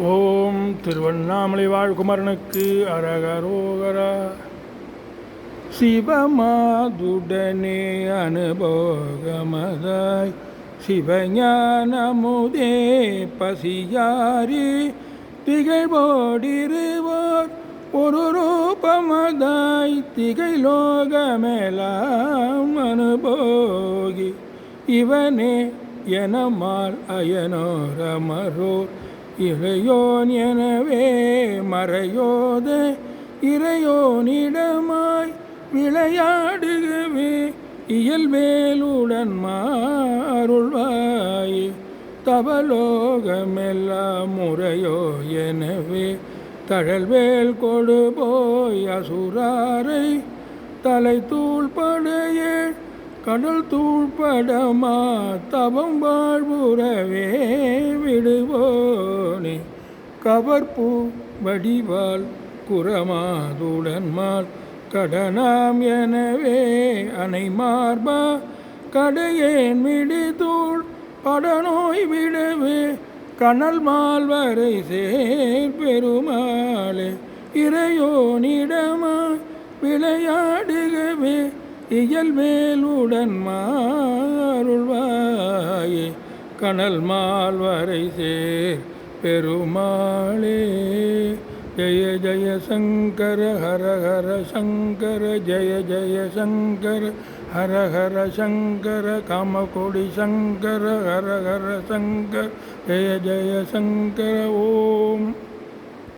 ஓம் திருவண்ணாமலை வாழ்குமரனுக்கு அரகரோகரா. சிவமாதுடனே அனுபோகமதாய் சிவஞானமுதே பசியாரி திகழ்வோடிருவோர் ஒரு ரூபமதாய் திகைலோகமெலாம் அனுபோகி இவனே எனமால் அயனோரமரோர் இறையோன் எனவே மறையோத இறையோனிடமாய் விளையாடுகவே இயல்வேலுடன் மாருள்வாய் தவலோகமெல்லாம் முறையோ எனவே தழல்வேல் கொடு போய் அசுராரை தலை தூள்படையே கடல் தூள்படமா தவம் வாழ்வுறவே விடுவோனே கவர்பூ வடிவால் குரமாதுடன்மால் கடனாம் எனவே அனை மார்பா கடையேன் விடுதூள் படநோய் விடவே கனல் மால்வரை சேர் பெருமாளே இறையோனிடமா விளையாடுகவே இயல்வேலுடன் மாருள்வாயே கனல் மால்வரை சேர் பெருமாளே. ஜய ஜய சங்கர ஹர ஹர சங்கர ஜய ஜய சங்கர ஹர ஹர சங்கர காமகோடி சங்கர ஹர ஹர சங்கர ஜய ஜய சங்கர. ஓம்